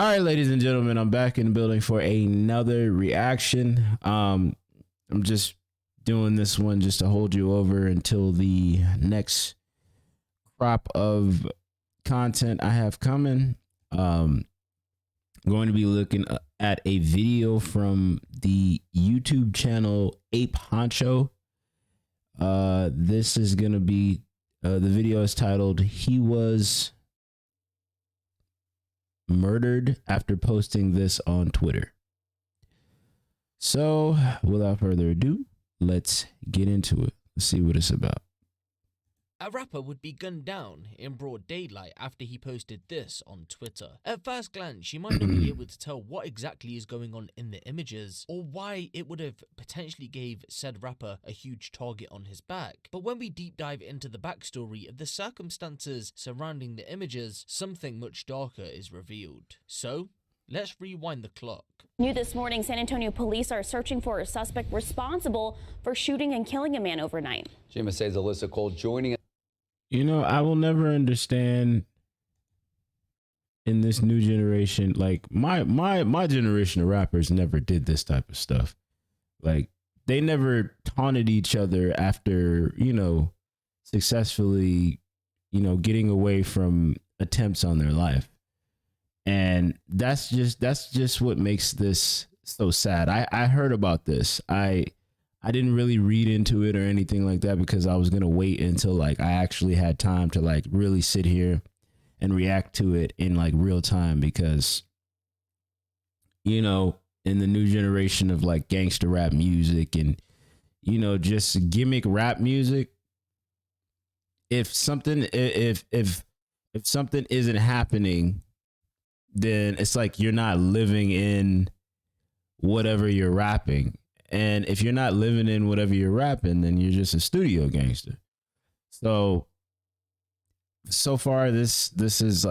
All right, ladies and gentlemen, I'm back in the building for another reaction. I'm just doing this one just to hold you over until the next crop of content I have coming. I'm going to be looking at a video from the YouTube channel Ape Honcho. This is going to be the video is titled "He Was Murdered After Posting This on Twitter." So without further ado, let's get into it. Let's see what it's about. A rapper would be gunned down in broad daylight after he posted this on Twitter. At first glance, you might not be able to tell what exactly is going on in the images or why it would have potentially gave said rapper a huge target on his back. But when we deep dive into the backstory of the circumstances surrounding the images, something much darker is revealed. So, let's rewind the clock. New this morning, San Antonio police are searching for a suspect responsible for shooting and killing a man overnight. GMSA's Alyssa Cole joining us. You know, I will never understand in this new generation, like my generation of rappers never did this type of stuff. Like, they never taunted each other after, successfully, getting away from attempts on their life. And that's just what makes this so sad. I heard about this. I didn't really read into it or anything like that because I was going to wait until like I actually had time to like really sit here and react to it in like real time because, in the new generation of like gangster rap music and, just gimmick rap music, if something isn't happening, then it's like you're not living in whatever you're rapping. And if you're not living in whatever you're rapping, then you're just a studio gangster. So far, this is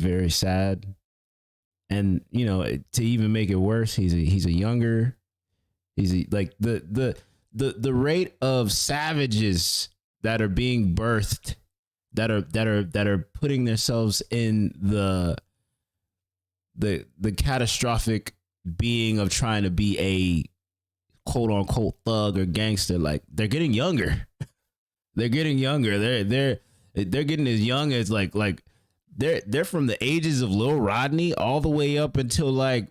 very sad. And, to even make it worse, he's the rate of savages that are being birthed, that are putting themselves in the catastrophic being of trying to be a quote unquote thug or gangster, like they're getting younger. They're getting younger. They're getting as young as like they're from the ages of Lil Rodney all the way up until like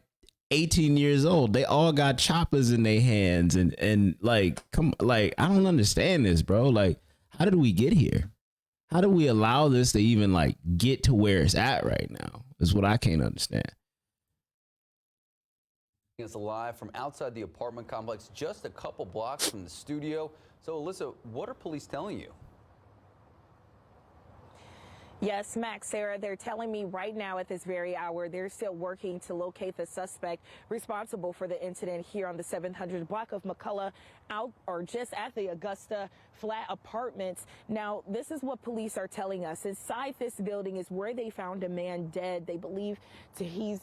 18 years old. They all got choppers in their hands and like I don't understand this, bro. Like, how did we get here? How do we allow this to even like get to where it's at right now? Is what I can't understand. Us live from outside the apartment complex, just a couple blocks from the studio. So, Alyssa, what are police telling you? Yes, Max, Sarah, they're telling me right now at this very hour they're still working to locate the suspect responsible for the incident here on the 700 block of McCullough, out or just at the Augusta Flat Apartments. Now, this is what police are telling us. Inside this building is where they found a man dead. They believe he's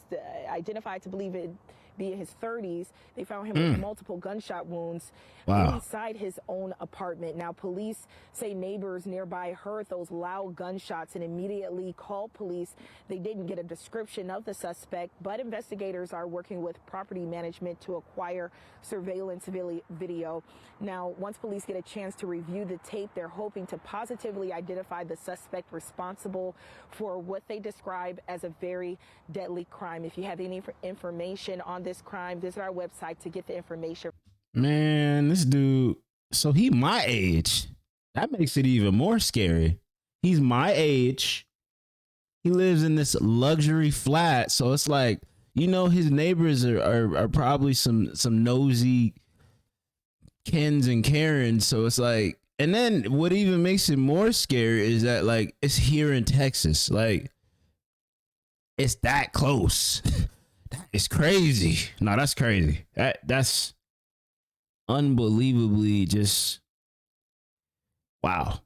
identified to believe it be in his 30s. They found him with multiple gunshot wounds inside his own apartment. Now, police say neighbors nearby heard those loud gunshots and immediately called police. They didn't get a description of the suspect, but investigators are working with property management to acquire surveillance video. Now, once police get a chance to review the tape, they're hoping to positively identify the suspect responsible for what they describe as a very deadly crime. If you have any information on this crime, visit our website to get the information. Man, this dude, so he my age. That makes it even more scary. He's my age. He lives in this luxury flat, so it's like, his neighbors are probably some nosy Kens and Karens. So it's like, and then what even makes it more scary is that like it's here in Texas. Like, it's that close. That is crazy. No, that's crazy. That's unbelievably just wow.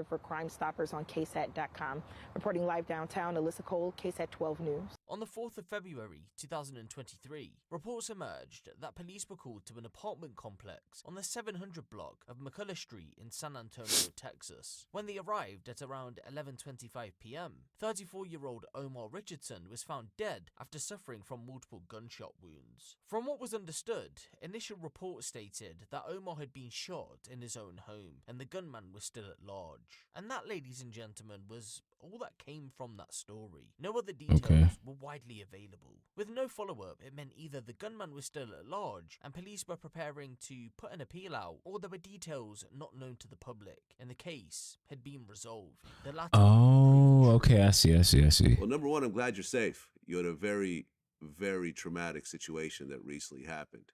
For Crime Stoppers on KSAT.com. Reporting live downtown, Alyssa Cole, KSAT 12 News. On the 4th of February 2023, reports emerged that police were called to an apartment complex on the 700 block of McCullough Street in San Antonio, Texas. When they arrived at around 11:25 p.m., 34-year-old Omar Richardson was found dead after suffering from multiple gunshot wounds. From what was understood, initial reports stated that Omar had been shot in his own home and the gunman was still at large. And that, ladies and gentlemen, was all that came from that story. No other details were widely available. With no follow-up, it meant either the gunman was still at large and police were preparing to put an appeal out, or there were details not known to the public and the case had been resolved. The latter okay, I see. Well, number one, I'm glad you're safe. You had a very, very traumatic situation that recently happened.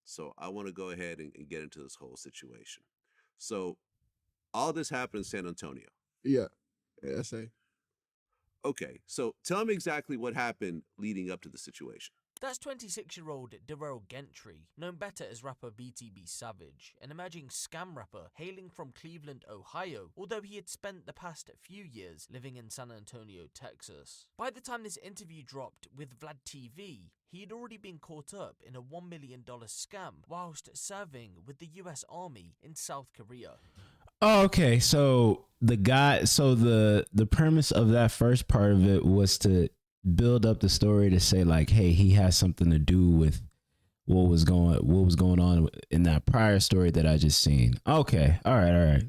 So I want to go ahead and get into this whole situation. So all this happened in San Antonio. Yeah, SA. Okay, so tell me exactly what happened leading up to the situation. That's 26-year-old Darrell Gentry, known better as rapper BTB Savage, an emerging scam rapper hailing from Cleveland, Ohio, although he had spent the past few years living in San Antonio, Texas. By the time this interview dropped with Vlad TV, he had already been caught up in a $1 million scam whilst serving with the US Army in South Korea. Oh, okay. So the premise of that first part of it was to build up the story to say like, hey, he has something to do with what was going on in that prior story that I just seen. Okay. All right.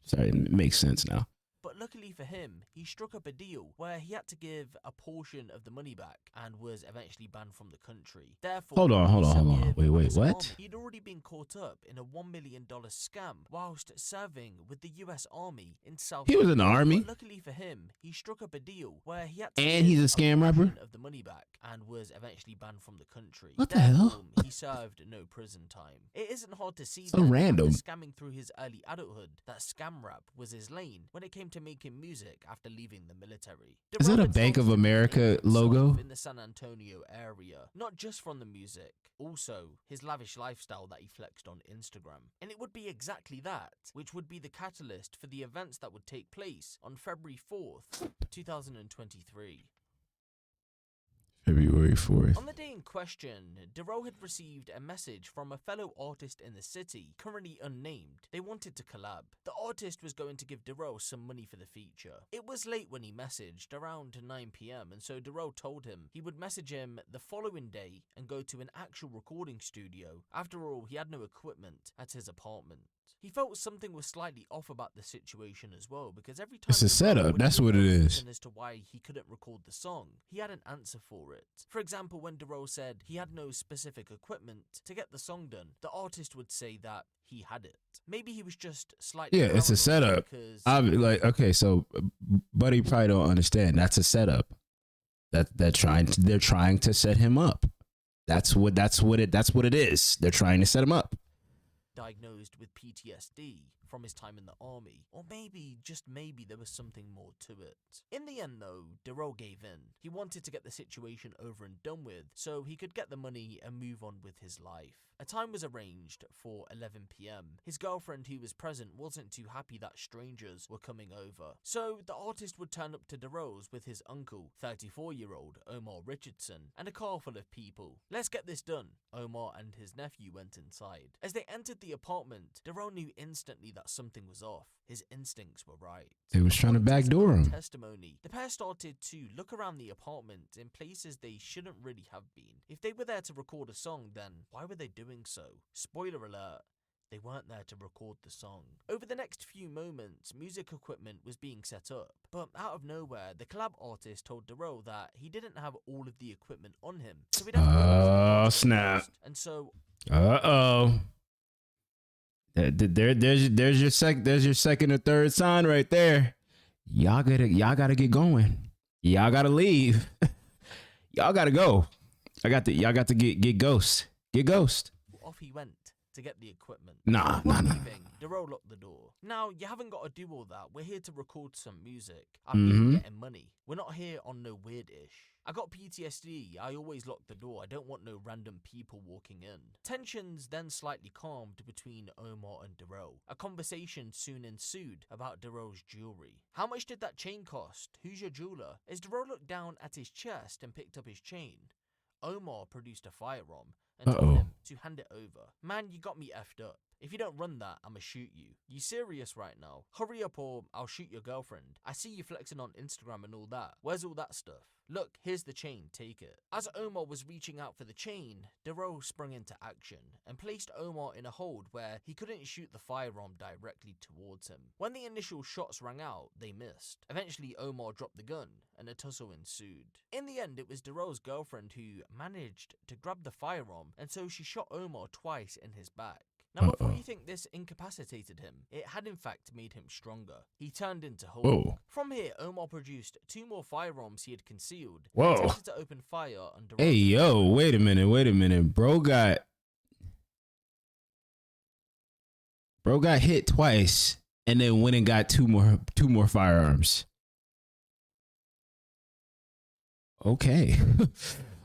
Sorry, it makes sense now. But luckily for him, he struck up a deal where he had to give a portion of the money back and was eventually banned from the country. Therefore, hold on. Wait, what? He'd already been caught up in a $1 million scam whilst serving with the US Army in South He was in the army. But luckily for him, he struck up a deal where he had to and he's a scam rapper of the money back and was eventually banned from the country. What the hell? He served no prison time. It isn't hard to see so random. Scamming through his early adulthood that scam rap was his lane when it came to making music after leaving the military. Is that a Bank of America logo? In the San Antonio area, not just from the music, also his lavish lifestyle that he flexed on Instagram. And it would be exactly that, which would be the catalyst for the events that would take place on February 4th, 2023. February 4th. On the day in question, Darrell had received a message from a fellow artist in the city, currently unnamed. They wanted to collab. The artist was going to give Darrell some money for the feature. It was late when he messaged, around 9 p.m, and so Darrell told him he would message him the following day and go to an actual recording studio. After all, he had no equipment at his apartment. He felt something was slightly off about the situation as well, because every time it's a setup, that's what it is. As to why he couldn't record the song, he had an answer for it. For example, when Darrell said he had no specific equipment to get the song done, the artist would say that he had it. Maybe he was just slightly it's a setup. I'm like, okay, so buddy probably don't understand. That's a setup. They're trying to set him up. That's what it is. They're trying to set him up. Diagnosed with PTSD from his time in the army, or maybe, just maybe, there was something more to it. In the end though, Darrell gave in. He wanted to get the situation over and done with so he could get the money and move on with his life. A time was arranged for 11 p.m. His girlfriend who was present wasn't too happy that strangers were coming over, so the artist would turn up to Darrell's with his uncle, 34-year-old Omar Richardson, and a car full of people. Let's get this done. Omar and his nephew went inside. As they entered the apartment, Darrell knew instantly that something was off. His instincts were right. They was trying to backdoor him. Testimony. The pair started to look around the apartment in places they shouldn't really have been. If they were there to record a song, then why were they doing so? Spoiler alert. They weren't there to record the song. Over the next few moments, music equipment was being set up, but out of nowhere, the collab artist told Darrell that he didn't have all of the equipment on him. So he'd have snap. And so there's your second or third sign right there. Y'all gotta get going. Y'all gotta leave. Y'all gotta go. Y'all got to get ghost. Get ghost. Off he went to get the equipment. Nah. Leaving, Darrell locked the door. Now, you haven't got to do all that. We're here to record some music. I'm here getting money. We're not here on no weird-ish. I got PTSD. I always lock the door. I don't want no random people walking in. Tensions then slightly calmed between Omar and Darrell. A conversation soon ensued about Darrell's jewelry. How much did that chain cost? Who's your jeweler? As Darrell looked down at his chest and picked up his chain, Omar produced a firearm and told him to hand it over. Man, you got me effed up. If you don't run that, I'ma shoot you. You serious right now? Hurry up or I'll shoot your girlfriend. I see you flexing on Instagram and all that. Where's all that stuff? Look, here's the chain, take it. As Omar was reaching out for the chain, Darrell sprung into action and placed Omar in a hold where he couldn't shoot the firearm directly towards him. When the initial shots rang out, they missed. Eventually, Omar dropped the gun and a tussle ensued. In the end, it was Darrell's girlfriend who managed to grab the firearm, and so she shot Omar twice in his back. Now, before you think this incapacitated him, it had in fact made him stronger. He turned into Hulk. From here, Omar produced 2 more firearms he had concealed. And attempted to open fire on Darrell. Hey, yo, wait a minute. Bro got hit twice and then went and got two more firearms. Okay.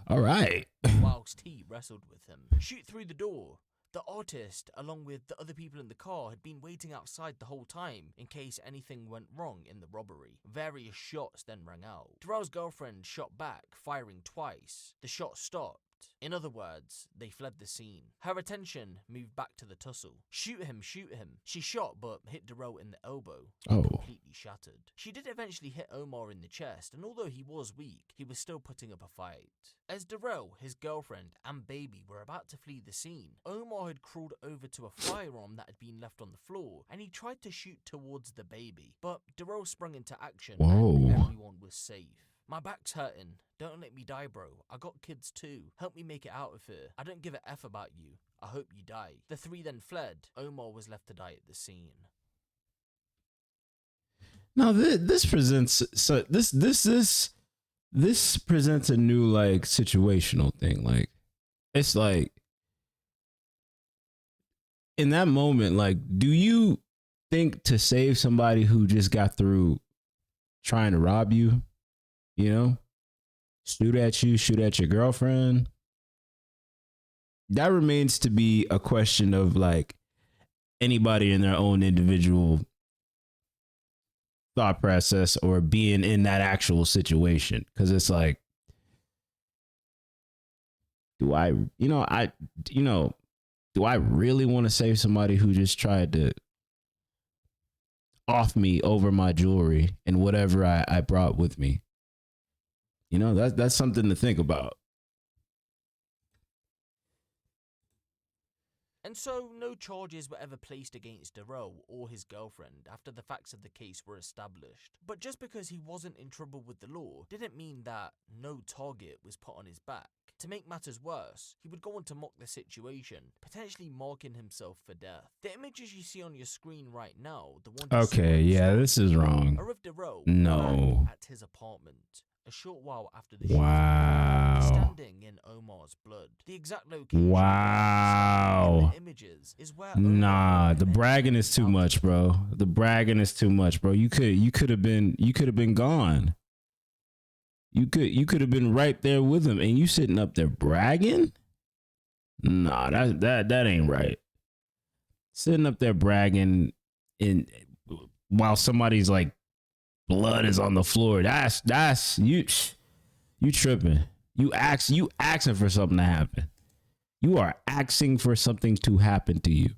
All right. Whilst he wrestled with him. Shoot through the door. The artist, along with the other people in the car, had been waiting outside the whole time in case anything went wrong in the robbery. Various shots then rang out. Darrell's girlfriend shot back, firing twice. The shot stopped. In other words, they fled the scene. Her attention moved back to the tussle. Shoot him. She shot but hit Darrell in the elbow. Completely shattered. She did eventually hit Omar in the chest, and although he was weak, he was still putting up a fight. As Darrell, his girlfriend, and baby were about to flee the scene, Omar had crawled over to a firearm that had been left on the floor, and he tried to shoot towards the baby. But Darrell sprung into action, and everyone was safe. My back's hurting. Don't let me die, bro. I got kids too. Help me make it out of here. I don't give a F about you. I hope you die. The 3 then fled. Omar was left to die at the scene. Now this presents this presents a new like situational thing. Like it's like in that moment, like, do you think to save somebody who just got through trying to rob you? You know, shoot at your girlfriend. That remains to be a question of like anybody in their own individual thought process or being in that actual situation. Cause it's like, do I really want to save somebody who just tried to off me over my jewelry and whatever I brought with me? You know, that's something to think about. And so, no charges were ever placed against Darrell or his girlfriend after the facts of the case were established. But just because he wasn't in trouble with the law didn't mean that no target was put on his back. To make matters worse, he would go on to mock the situation, potentially marking himself for death. The images you see on your screen right now, the one this is wrong. are of Darrell at his apartment. A short while after the shooting, standing in Omar's blood. The exact location in the images is where the bragging is too much, bro. The bragging is too much, bro. You could have been gone. You could have been right there with him, and you sitting up there bragging? Nah, that ain't right. Sitting up there bragging while somebody's like blood is on the floor. That's you tripping. You asking for something to happen. You are asking for something to happen to you.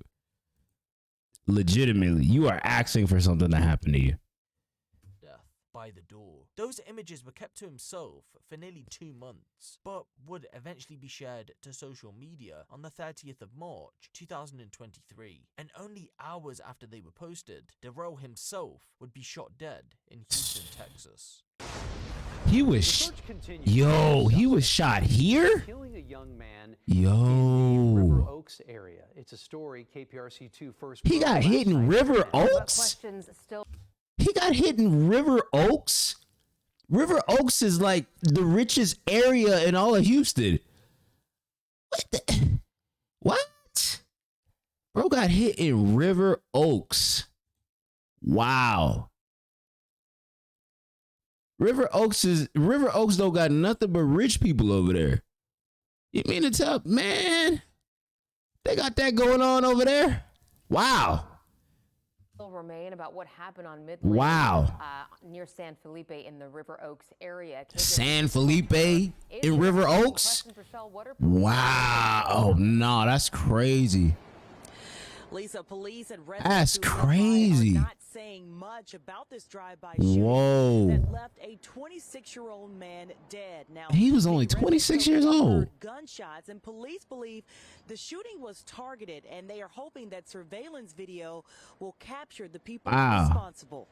Legitimately, you are asking for something to happen to you. Death by the door. Those images were kept to himself for nearly 2 months, but would eventually be shared to social media on the 30th of March, 2023. And only hours after they were posted, Darrell himself would be shot dead in Houston, Texas. He was he was shot here? Killing a young man in the River Oaks area. It's a story KPRC2 first. He got hit in River Oaks? He got hit in River Oaks? River Oaks is like the richest area in all of Houston. What? Bro got hit in River Oaks. Wow. River Oaks don't got nothing but rich people over there. You mean to tell, man, they got that going on over there? Wow. Still remain about what happened on Midland. Wow. Near San Felipe in the River Oaks area. San Felipe in River Oaks? Wow. Oh, no, that's crazy. Lisa, police and That's crazy. are not saying much about this drive-by shooting that left a 26-year-old man dead. Now, He was only 26 years old. Gunshots, and police believe the shooting was targeted, and they are hoping that surveillance video will capture the people responsible.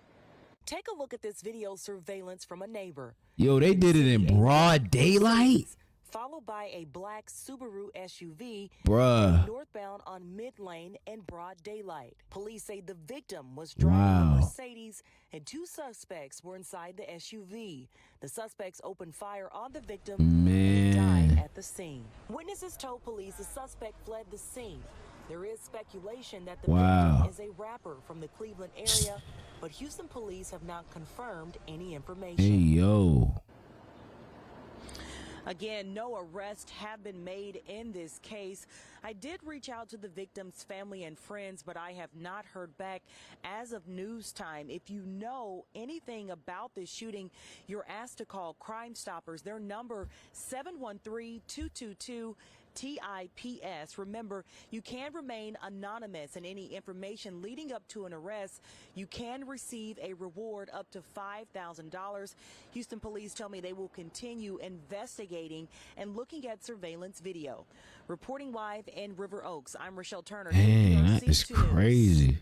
Take a look at this video surveillance from a neighbor. Yo, they did it in broad daylight? Followed by a black Subaru SUV northbound on mid lane in broad daylight. Police say the victim was driving a Mercedes and two suspects were inside the SUV. The suspects opened fire on the victim and died at the scene. Witnesses told police the suspect fled the scene. There is speculation that the victim is a rapper from the Cleveland area, but Houston police have not confirmed any information. Hey, yo. Again, no arrests have been made in this case. I did reach out to the victim's family and friends, but I have not heard back as of news time. If you know anything about this shooting, you're asked to call Crime Stoppers. Their number 713-222 TIPS. Remember, you can remain anonymous, and any information leading up to an arrest, you can receive a reward up to $5,000. Houston police tell me they will continue investigating and looking at surveillance video. Reporting live in River Oaks, I'm Rochelle Turner. Dang, that is crazy.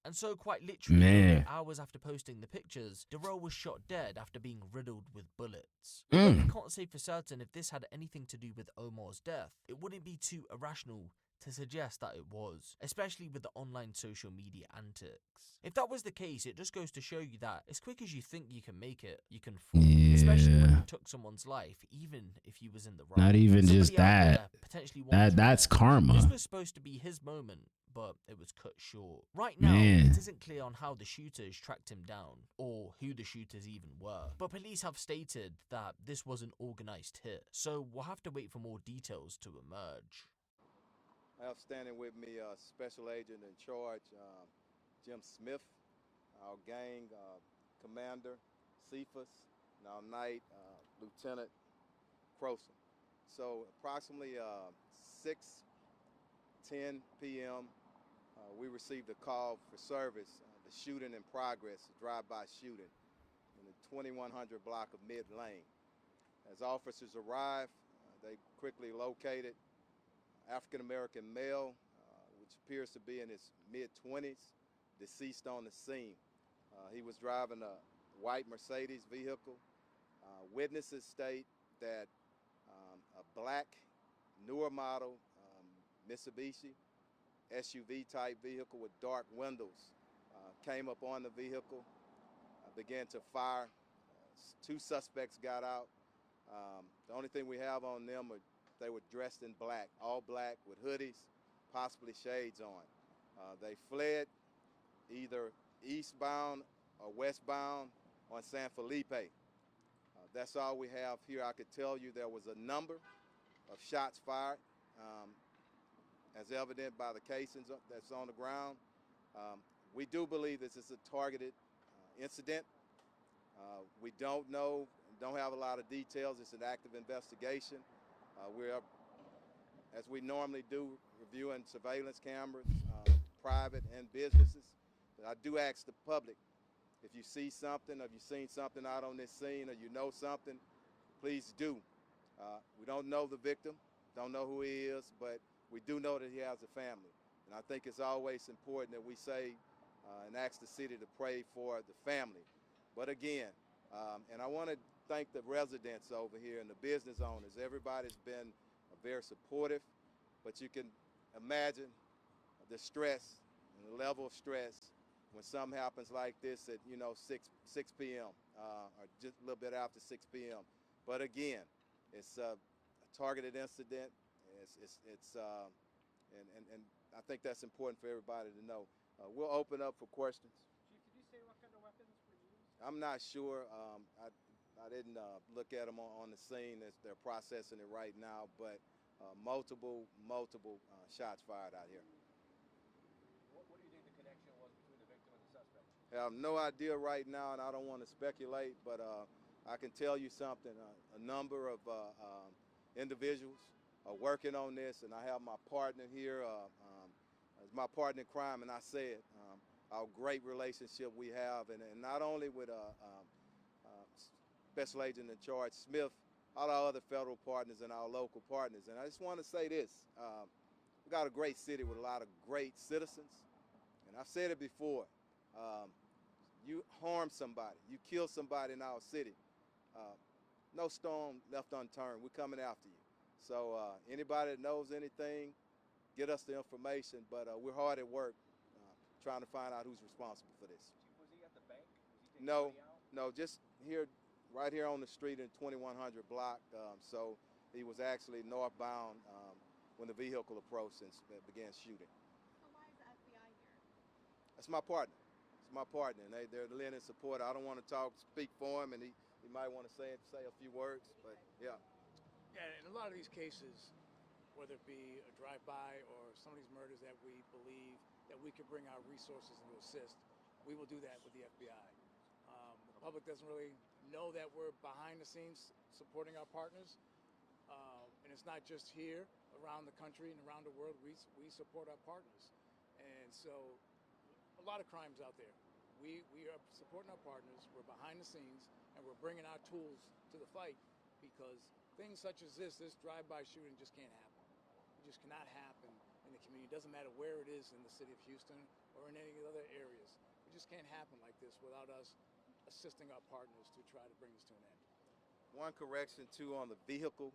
And so, quite literally, hours after posting the pictures, Darrell was shot dead after being riddled with bullets. Although we can't say for certain if this had anything to do with Omar's death, it wouldn't be too irrational to suggest that it was, especially with the online social media antics. If that was the case, it just goes to show you that as quick as you think you can make it, you can fall. Especially when you took someone's life, even if you was in the wrong. Not even just that. That's karma. This was supposed to be his moment, but it was cut short. Right now, it isn't clear on how the shooters tracked him down, or who the shooters even were. But police have stated that this was an organized hit, so we'll have to wait for more details to emerge. I have standing with me Special Agent in Charge, Jim Smith, our gang commander, Cephas, and our night, Lieutenant Croson. So approximately 6:10 p.m., we received a call for service, the shooting in progress, a drive-by shooting in the 2100 block of Mid Lane. As officers arrived, they quickly located African-American male, which appears to be in his mid-20s, deceased on the scene. He was driving a white Mercedes vehicle. Witnesses state that a black, newer model Mitsubishi SUV-type vehicle with dark windows came up on the vehicle, began to fire. Two suspects got out. The only thing we have on them are they were dressed in black, all black with hoodies, possibly shades on. They fled either eastbound or westbound on San Felipe. That's all we have here. I could tell you there was a number of shots fired, as evident by the casings that's on the ground. We do believe this is a targeted incident. We don't know, don't have a lot of details. It's an active investigation. We're, as we normally do, reviewing surveillance cameras, private and businesses. But I do ask the public, if you see something, or if you've seen something out on this scene, or you know something, please do. We don't know the victim, don't know who he is, but we do know that he has a family. And I think it's always important that we say and ask the city to pray for the family. But again, and I want to thank the residents over here and the business owners. Everybody's been very supportive, but you can imagine the stress and the level of stress when something happens like this at 6 p.m. Or just a little bit after 6 p.m. But again, it's a targeted incident. And I think that's important for everybody to know. We'll open up for questions. Chief, did you say what kind of weapons were used? I'm not sure. I didn't look at them on the scene. They're processing it right now, but multiple shots fired out here. What do you think the connection was between the victim and the suspect? I have no idea right now, and I don't want to speculate, but I can tell you something. A number of individuals are working on this, and I have my partner here as my partner in crime, and I said our great relationship we have, and not only with Special Agent in Charge Smith, all our other federal partners and our local partners. And I just want to say this, we got a great city with a lot of great citizens, and I've said it before, you harm somebody, you kill somebody in our city, no stone left unturned. We're coming after you. So anybody that knows anything, get us the information, but we're hard at work trying to find out who's responsible for this. Was he at the bank? Was he taking money out? No, just here, right here on the street in 2100 block. So he was actually northbound when the vehicle approached and began shooting. So why is the FBI here? That's my partner. It's my partner, and they're lending support. I don't want to speak for him, and he might want to say a few words, but yeah. Yeah, in a lot of these cases, whether it be a drive-by or some of these murders that we believe that we could bring our resources to assist, we will do that with the FBI. The public doesn't really know that we're behind the scenes supporting our partners, and it's not just here, around the country and around the world. We support our partners, and so a lot of crimes out there. We are supporting our partners. We're behind the scenes, and we're bringing our tools to the fight because things such as this drive-by shooting just can't happen. It just cannot happen in the community. It doesn't matter where it is in the city of Houston or in any other areas. It just can't happen like this without us assisting our partners to try to bring this to an end. One correction, too, on the vehicle.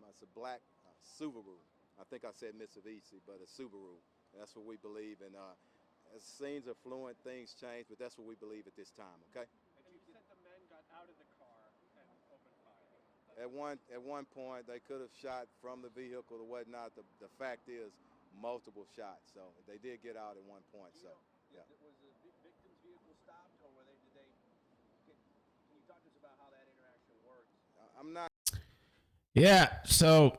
It's a black Subaru. I think I said Mitsubishi, but a Subaru. That's what we believe. And as scenes are fluent, things change, but that's what we believe at this time, okay? And you said the men got out of the car and opened fire. At one point, they could have shot from the vehicle or whatnot. The fact is, multiple shots. So they did get out at one point. So, yeah. Was the victim's vehicle stopped, or can you talk to us about how that interaction works? I'm not. Yeah, so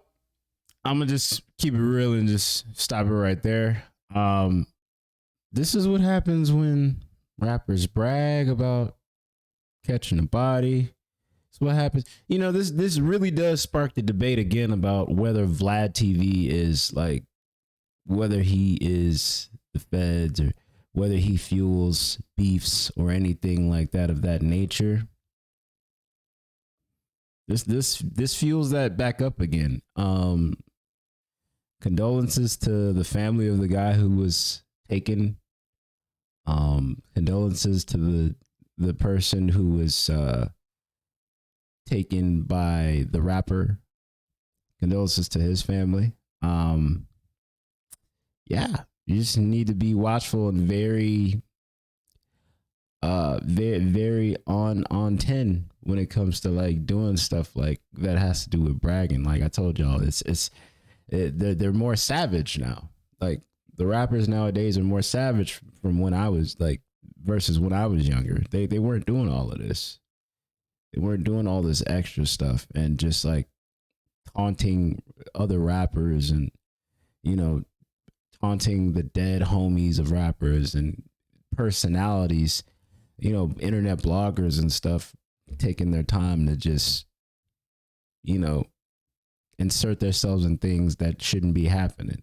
I'm gonna just keep it real and just stop it right there. This is what happens when rappers brag about catching a body. It's what happens. You know, this really does spark the debate again about whether Vlad TV is like, whether he is the feds or whether he fuels beefs or anything like that of that nature. This fuels that back up again. Condolences to the family of the guy who was taken. Condolences to the person who was taken by the rapper. Condolences to his family. Yeah, you just need to be watchful and very on 10 when it comes to like doing stuff like that has to do with bragging. Like I told y'all, they're more savage now. Like the rappers nowadays are more savage from when I was like versus when I was younger. They weren't doing all of this. They weren't doing all this extra stuff and just like taunting other rappers and, you know, taunting the dead homies of rappers and personalities, you know, internet bloggers and stuff, taking their time to just, you know, insert themselves in things that shouldn't be happening.